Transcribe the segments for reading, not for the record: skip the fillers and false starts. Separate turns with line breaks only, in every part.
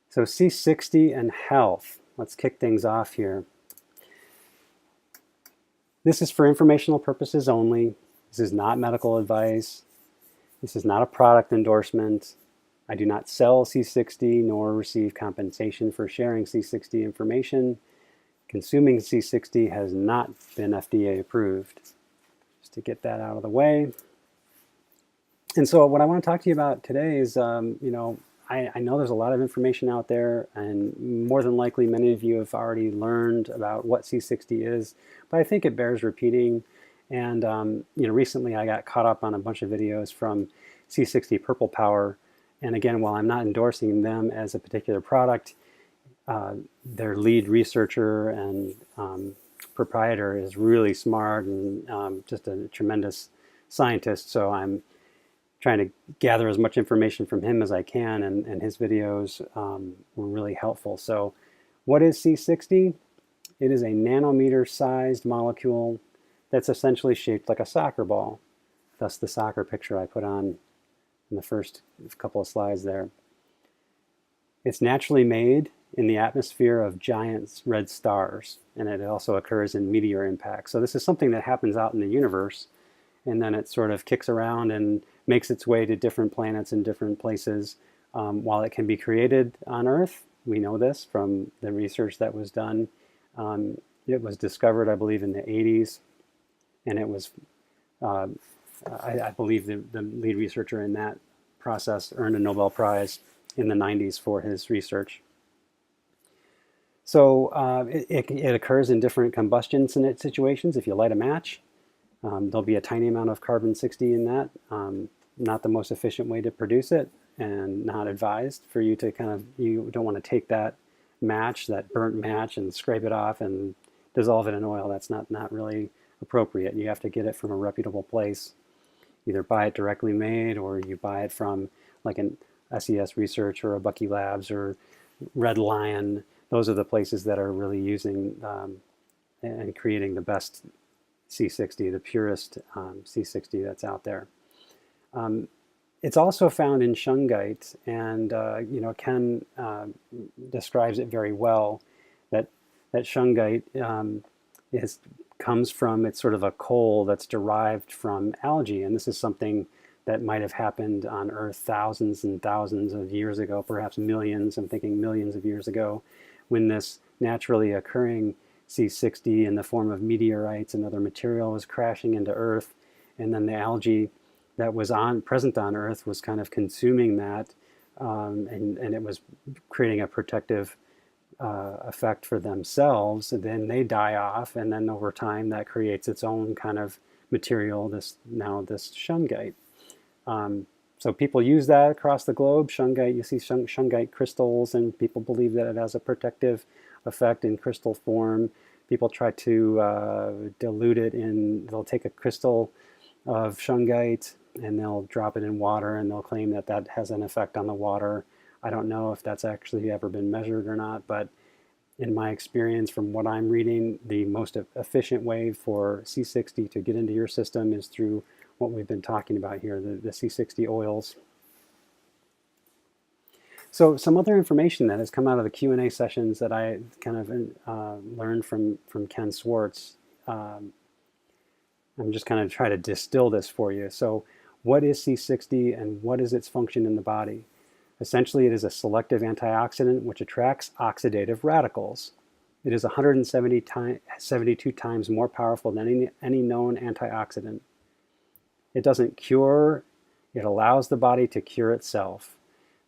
So C60 and health. Let's kick things off here. This is for informational purposes only. This is not medical advice. This is not a product endorsement. I do not sell C60 nor receive compensation for sharing C60 information. Consuming C60 has not been FDA approved. Just to get that out of the way. And so what I want to talk to you about today is, I know there's a lot of information out there, and more than likely many of you have already learned about what C60 is, but I think it bears repeating. And recently I got caught up on a bunch of videos from C60 Purple Power. And again, while I'm not endorsing them as a particular product, their lead researcher and proprietor is really smart and just a tremendous scientist. So I'm trying to gather as much information from him as I can, and his videos were really helpful. So what is C60? It is a nanometer-sized molecule that's essentially shaped like a soccer ball. Thus the soccer picture I put on in the first couple of slides there. It's naturally made in the atmosphere of giant red stars, and it also occurs in meteor impacts. So this is something that happens out in the universe, and then it sort of kicks around and makes its way to different planets and different places. While it can be created on Earth, we know this from the research that was done. It was discovered, I believe, in the 80s, and it was, I believe the lead researcher in that process earned a Nobel Prize in the 90s for his research. So it occurs in different combustion situations. If you light a match, there'll be a tiny amount of carbon-60 in that. Not the most efficient way to produce it, and not advised for you to you don't want to take that match, that burnt match, and scrape it off and dissolve it in oil. That's not really appropriate. You have to get it from a reputable place. Either buy it directly made, or you buy it from like an SES Research or a Bucky Labs or Red Lion. Those are the places that are really using and creating the best C60, the purest C60 that's out there. It's also found in shungite, and Ken describes it very well. That shungite comes from, it's sort of a coal that's derived from algae, and this is something that might have happened on Earth thousands and thousands of years ago, perhaps millions. I'm thinking millions of years ago, when this naturally occurring C60 in the form of meteorites and other material was crashing into Earth, and then the algae that was present on Earth was kind of consuming that, and it was creating a protective effect for themselves. And then they die off, and then over time that creates its own kind of material, this shungite. So people use that across the globe. Shungite, you see shungite crystals, and people believe that it has a protective effect in crystal form. People try to dilute it they'll take a crystal of shungite and they'll drop it in water, and they'll claim that that has an effect on the water. I don't know if that's actually ever been measured or not, but in my experience, from what I'm reading, the most efficient way for C60 to get into your system is through what we've been talking about here, the C60 oils. So some other information that has come out of the Q&A sessions that I kind of learned from Ken Swartz. I'm just kind of trying to distill this for you. So what is C60 and what is its function in the body? Essentially, it is a selective antioxidant which attracts oxidative radicals. It is 172 times more powerful than any known antioxidant. It doesn't cure, it allows the body to cure itself.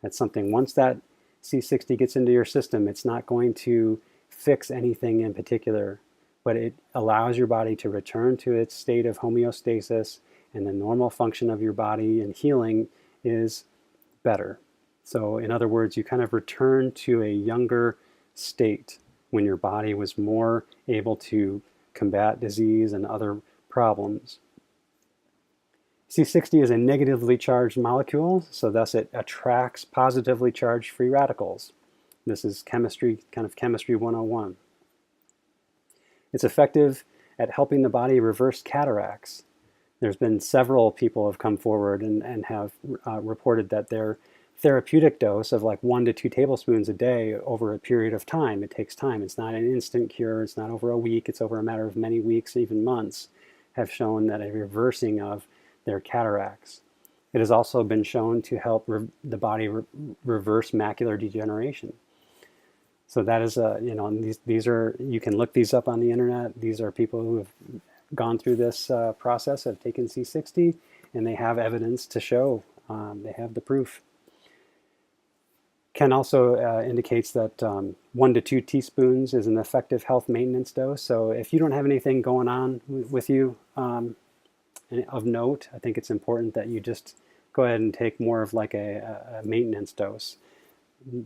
That's something, once that C60 gets into your system, it's not going to fix anything in particular, but it allows your body to return to its state of homeostasis, and the normal function of your body and healing is better. So in other words, you kind of return to a younger state when your body was more able to combat disease and other problems. C60 is a negatively charged molecule, so thus it attracts positively charged free radicals. This is chemistry, kind of chemistry 101. It's effective at helping the body reverse cataracts. There's been several people have come forward and have reported that their therapeutic dose of like 1 to 2 tablespoons a day over a period of time. It takes time. It's not an instant cure. It's not over a week. It's over a matter of many weeks, even months, have shown that a reversing of their cataracts. It has also been shown to help the body reverse macular degeneration. So that is these are, you can look these up on the internet. These are people who have gone through this process, have taken C60, and they have evidence to show. They have the proof. Ken also indicates that 1 to 2 teaspoons is an effective health maintenance dose. So if you don't have anything going on with you of note, I think it's important that you just go ahead and take more of like a maintenance dose.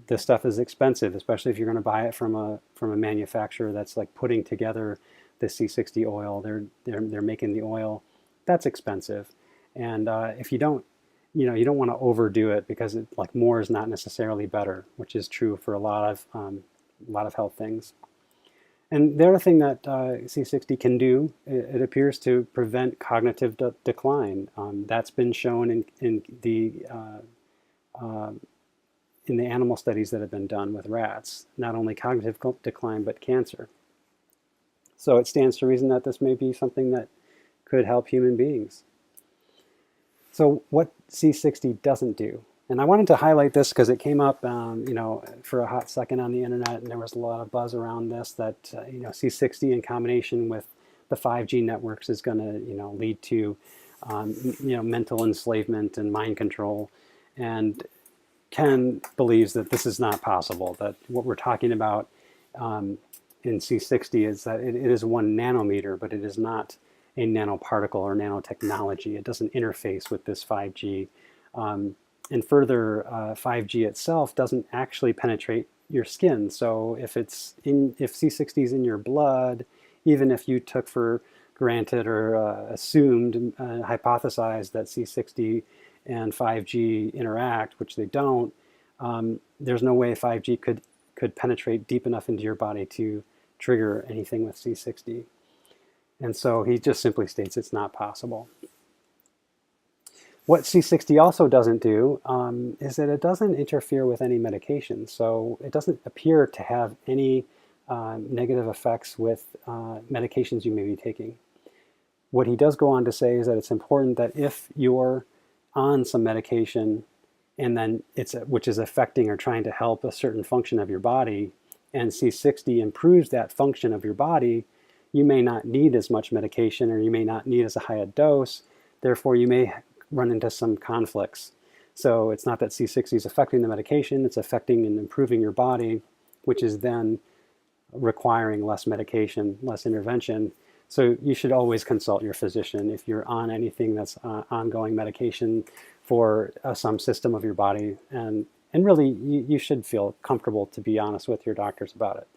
This stuff is expensive, especially if you're going to buy it from a manufacturer that's like putting together the C60 oil. They're making the oil. That's expensive, and if you don't want to overdo it, because like more is not necessarily better, which is true for a lot of health things. And the other thing that C60 can do, it appears to prevent cognitive decline. That's been shown in the animal studies that have been done with rats, not only cognitive decline, but cancer. So it stands to reason that this may be something that could help human beings. So what C60 doesn't do, and I wanted to highlight this because it came up, for a hot second on the internet, and there was a lot of buzz around this, that C60 in combination with the 5G networks is going to lead to mental enslavement and mind control. And Ken believes that this is not possible, that what we're talking about in C60 is that it is 1 nanometer, but it is not a nanoparticle or nanotechnology. It doesn't interface with this 5G. And further, 5G itself doesn't actually penetrate your skin. So if C60 is in your blood, even if you took for granted or assumed, hypothesized that C60 and 5G interact, which they don't, there's no way 5G could penetrate deep enough into your body to trigger anything with C60. And so he just simply states it's not possible. What C60 also doesn't do is that it doesn't interfere with any medication. So it doesn't appear to have any negative effects with medications you may be taking. What he does go on to say is that it's important that if you're on some medication and then which is affecting or trying to help a certain function of your body, and C60 improves that function of your body, you may not need as much medication, or you may not need as high a dose. Therefore, you may run into some conflicts. So it's not that C60 is affecting the medication, it's affecting and improving your body, which is then requiring less medication, less intervention. So you should always consult your physician if you're on anything that's ongoing medication for some system of your body. And really, you should feel comfortable to be honest with your doctors about it.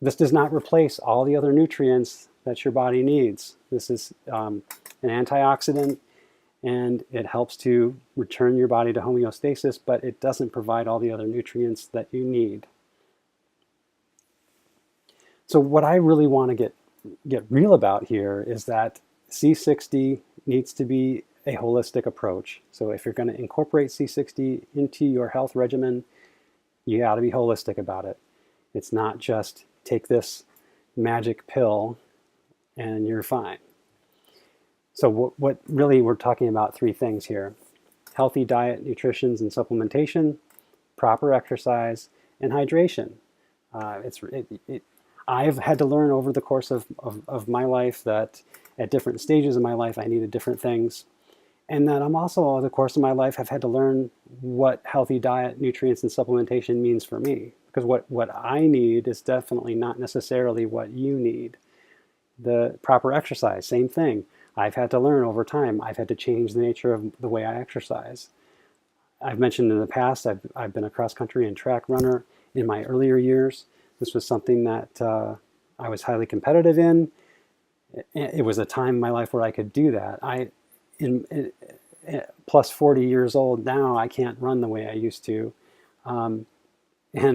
This does not replace all the other nutrients that your body needs. This is an antioxidant, and it helps to return your body to homeostasis, but it doesn't provide all the other nutrients that you need. So what I really want to get real about here is that C60 needs to be a holistic approach. So if you're going to incorporate C60 into your health regimen, you got to be holistic about it. It's not just take this magic pill and you're fine. So what really we're talking about 3 things here: healthy diet, nutrition, and supplementation, proper exercise, and hydration. I've had to learn over the course of my life that at different stages of my life I needed different things. And that I'm also, over the course of my life, have had to learn what healthy diet, nutrients, and supplementation means for me. Because what I need is definitely not necessarily what you need. The proper exercise, same thing. I've had to learn over time. I've had to change the nature of the way I exercise. I've mentioned in the past, I've been a cross-country and track runner in my earlier years. This was something that I was highly competitive in. It was a time in my life where I could do that. Plus 40 years old now, I can't run the way I used to. And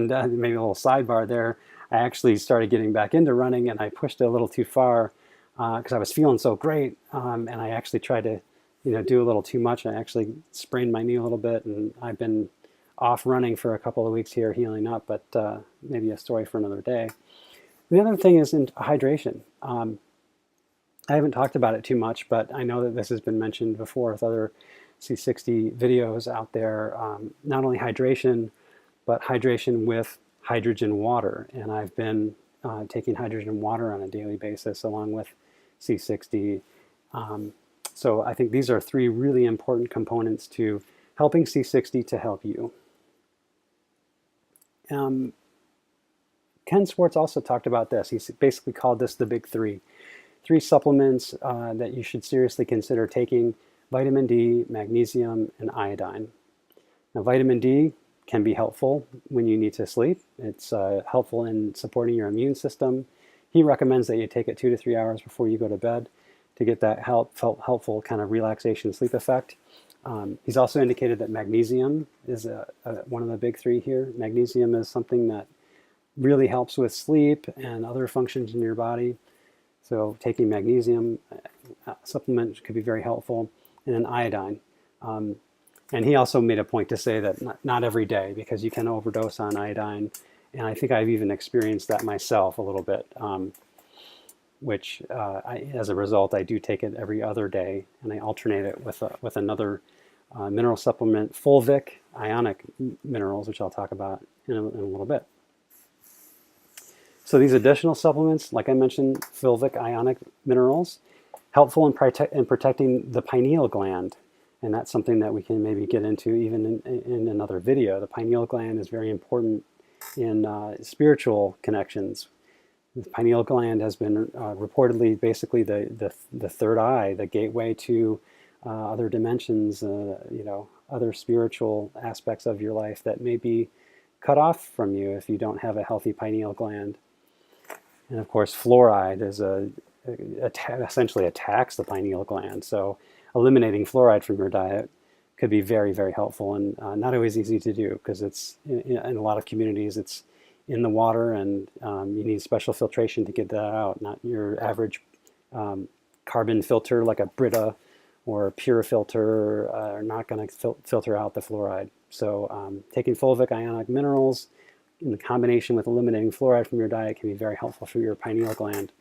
maybe a little sidebar there, I actually started getting back into running, and I pushed it a little too far because I was feeling so great. And I actually tried to, do a little too much. I actually sprained my knee a little bit, and I've been off running for a couple of weeks here, healing up, but maybe a story for another day. The other thing is in hydration. I haven't talked about it too much, but I know that this has been mentioned before with other C60 videos out there. Not only hydration, but hydration with hydrogen water. And I've been taking hydrogen water on a daily basis along with C60. So I think these are three really important components to helping C60 to help you. Ken Swartz also talked about this. He basically called this the big three. Three supplements that you should seriously consider taking: vitamin D, magnesium, and iodine. Now, vitamin D can be helpful when you need to sleep. It's helpful in supporting your immune system. He recommends that you take it 2 to 3 hours before you go to bed to get that helpful kind of relaxation sleep effect. He's also indicated that magnesium is one of the big three here. Magnesium is something that really helps with sleep and other functions in your body. So taking magnesium supplement could be very helpful. And then iodine. And he also made a point to say that not every day, because you can overdose on iodine. And I think I've even experienced that myself a little bit, which as a result, I do take it every other day, and I alternate it with another mineral supplement, fulvic ionic minerals, which I'll talk about in a little bit. So these additional supplements, like I mentioned, fulvic ionic minerals, helpful in protecting the pineal gland. And that's something that we can maybe get into even in another video. The pineal gland is very important in spiritual connections. The pineal gland has been reportedly basically the third eye, the gateway to other dimensions, other spiritual aspects of your life that may be cut off from you if you don't have a healthy pineal gland. And of course, fluoride is essentially attacks the pineal gland. So eliminating fluoride from your diet could be very, very helpful, and not always easy to do, because it's in a lot of communities, it's in the water, and you need special filtration to get that out. Not your average carbon filter like a Brita or a Pure filter are not going to filter out the fluoride. So taking fulvic ionic minerals in combination with eliminating fluoride from your diet can be very helpful for your pineal gland.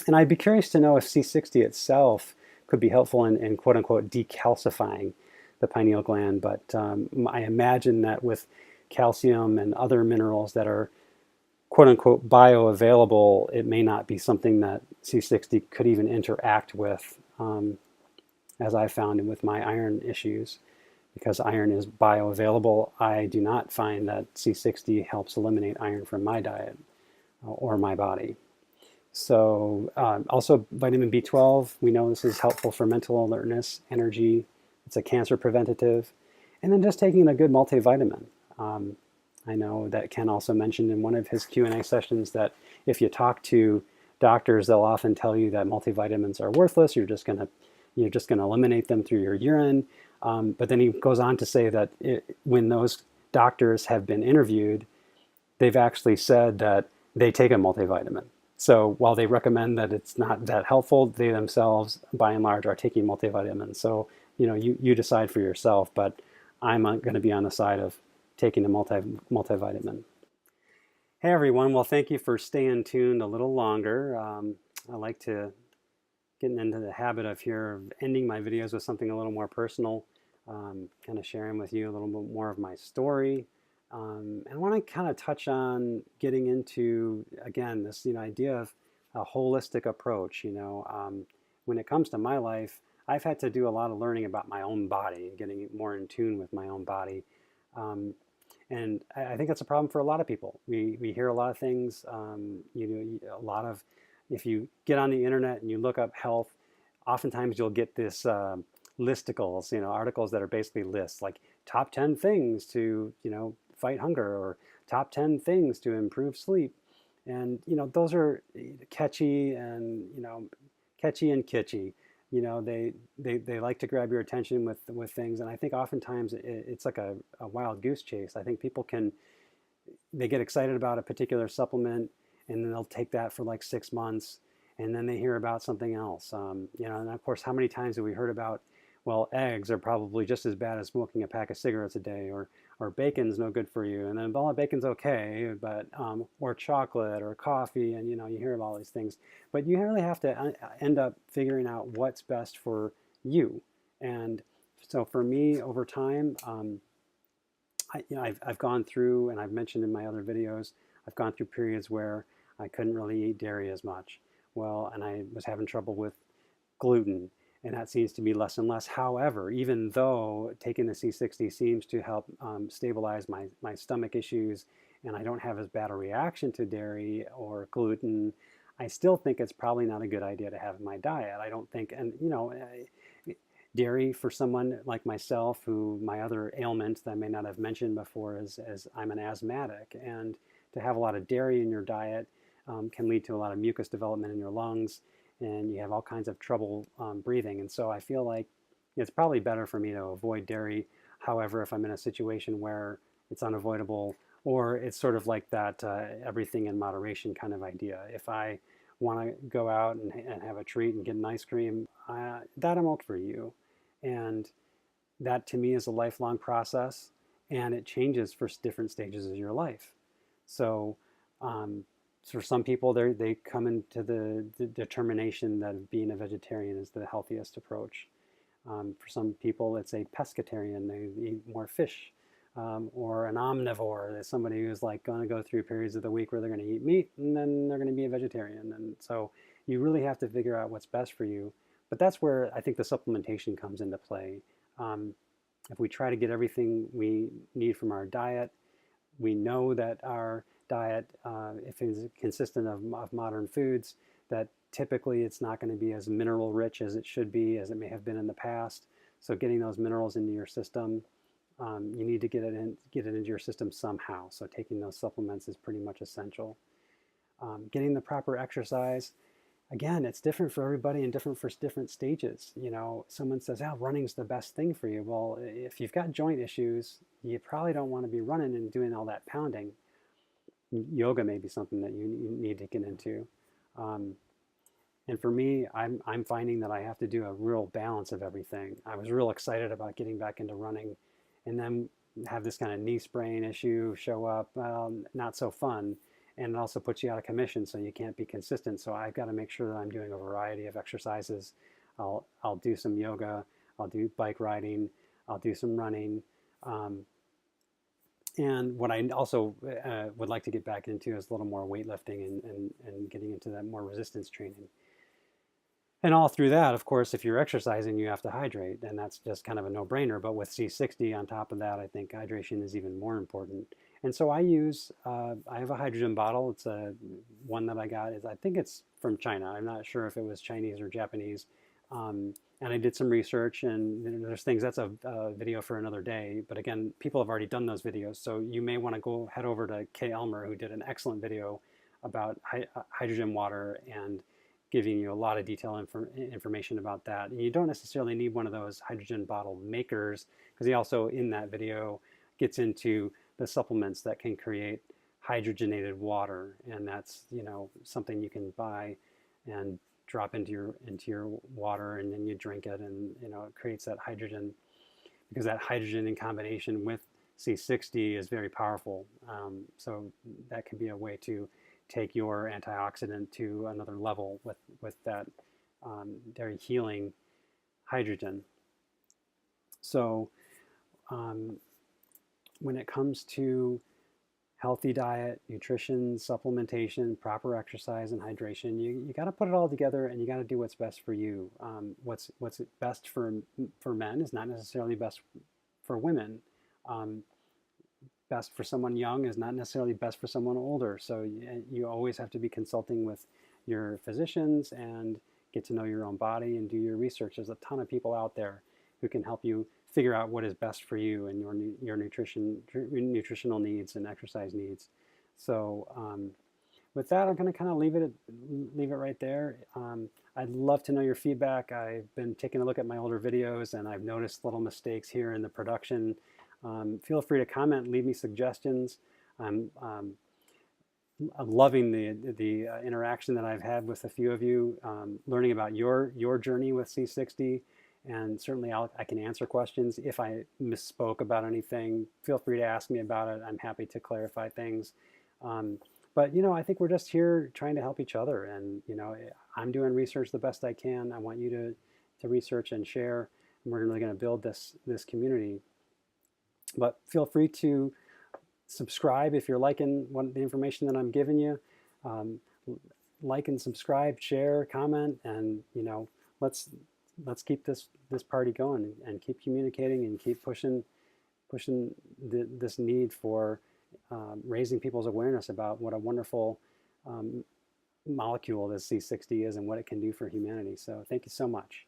And I'd be curious to know if C60 itself could be helpful in quote-unquote decalcifying the pineal gland. But I imagine that with calcium and other minerals that are quote-unquote bioavailable, it may not be something that C60 could even interact with, as I found with my iron issues. Because iron is bioavailable, I do not find that C60 helps eliminate iron from my diet or my body. So also vitamin B12, we know this is helpful for mental alertness, energy. It's a cancer preventative. And then just taking a good multivitamin. I know that Ken also mentioned in one of his Q&A sessions that if you talk to doctors, they'll often tell you that multivitamins are worthless. You're just going to eliminate them through your urine. But then he goes on to say that when those doctors have been interviewed, they've actually said that they take a multivitamin. So while they recommend that it's not that helpful, they themselves, by and large, are taking multivitamins. So you decide for yourself. But I'm going to be on the side of taking a multivitamin. Hey everyone, well, thank you for staying tuned a little longer. I like to getting into the habit of ending my videos with something a little more personal, kind of sharing with you a little bit more of my story. And I want to kind of touch on getting into, again, this idea of a holistic approach. When it comes to my life, I've had to do a lot of learning about my own body, getting more in tune with my own body. And I think that's a problem for a lot of people. We hear a lot of things, if you get on the internet and you look up health, oftentimes you'll get this listicles, articles that are basically lists, like top 10 things to, fight hunger, or top 10 things to improve sleep. And, those are catchy and kitschy. They like to grab your attention with things. And I think oftentimes it's like a wild goose chase. I think people they get excited about a particular supplement, and then they'll take that for like 6 months, and then they hear about something else. And of course, how many times have we heard about, well, eggs are probably just as bad as smoking a pack of cigarettes a day, or bacon's no good for you, and then well, bacon's okay, but or chocolate or coffee, and you hear about all these things, but you really have to end up figuring out what's best for you. And so for me, over time, I've gone through, and I've mentioned in my other videos, I've gone through periods where I couldn't really eat dairy as much. Well, and I was having trouble with gluten, and that seems to be less and less. However, even though taking the C60 seems to help stabilize my stomach issues, and I don't have as bad a reaction to dairy or gluten, I still think it's probably not a good idea to have in my diet. I don't think, and dairy for someone like myself, who my other ailment that I may not have mentioned before is I'm an asthmatic, and to have a lot of dairy in your diet can lead to a lot of mucus development in your lungs, and you have all kinds of trouble breathing. And so I feel like it's probably better for me to avoid dairy. However, if I'm in a situation where it's unavoidable, or it's sort of like that everything in moderation kind of idea. If I want to go out and have a treat and get an ice cream, that I'm okay for you. And that to me is a lifelong process, and it changes for different stages of your life. So for some people, they come into the determination that being a vegetarian is the healthiest approach. For some people, it's a pescatarian. They eat more fish. Or an omnivore. There's somebody who's like going to go through periods of the week where they're going to eat meat, and then they're going to be a vegetarian. And so you really have to figure out what's best for you. But that's where I think the supplementation comes into play. If we try to get everything we need from our diet, we know that our diet, if it's consistent of modern foods, that typically it's not going to be as mineral rich as it should be, as it may have been in the past. So getting those minerals into your system, you need to get it into your system somehow. So taking those supplements is pretty much essential. Getting the proper exercise, again, it's different for everybody and different for different stages. Someone says, running's the best thing for you. Well, if you've got joint issues, you probably don't want to be running and doing all that pounding. Yoga may be something that you need to get into. And for me, I'm finding that I have to do a real balance of everything. I was real excited about getting back into running, and then have this kind of knee sprain issue show up. Not so fun. And it also puts you out of commission, so you can't be consistent. So I've got to make sure that I'm doing a variety of exercises. I'll do some yoga, I'll do bike riding, I'll do some running. And what I also would like to get back into is a little more weightlifting and getting into that more resistance training. And all through that, of course, if you're exercising, you have to hydrate, and that's just kind of a no-brainer. But with C60 on top of that, I think hydration is even more important. And so I have a hydrogen bottle. It's one that I got. I think it's from China. I'm not sure if it was Chinese or Japanese. And I did some research, and there's things, that's a video for another day. But again, people have already done those videos. So you may want to head over to Kay Elmer, who did an excellent video about hydrogen water and giving you a lot of detailed information about that. And you don't necessarily need one of those hydrogen bottle makers, because he also, in that video, gets into the supplements that can create hydrogenated water. And that's, something you can buy and drop into your water, and then you drink it, and it creates that hydrogen, because that hydrogen in combination with C60 is very powerful. So that can be a way to take your antioxidant to another level with that very healing hydrogen. So when it comes to healthy diet, nutrition, supplementation, proper exercise, and hydration, you got to put it all together, and you got to do what's best for you. What's best for men is not necessarily best for women. Best for someone young is not necessarily best for someone older. So you always have to be consulting with your physicians and get to know your own body and do your research. There's a ton of people out there who can help you figure out what is best for you and your nutritional needs and exercise needs. So with that, I'm going to kind of leave it right there. I'd love to know your feedback. I've been taking a look at my older videos, and I've noticed little mistakes here in the production. Feel free to comment, leave me suggestions. I'm I'm loving the interaction that I've had with a few of you, learning about your journey with C60, and certainly I can answer questions. If I misspoke about anything, feel free to ask me about it. I'm happy to clarify things. But I think we're just here trying to help each other, and I'm doing research the best I can. I want you to research and share, and we're really going to build this community. But feel free to subscribe if you're liking the information that I'm giving you. Like and subscribe, share, comment, and let's keep this party going and keep communicating and keep pushing this need for raising people's awareness about what a wonderful molecule this C60 is and what it can do for humanity. So thank you so much.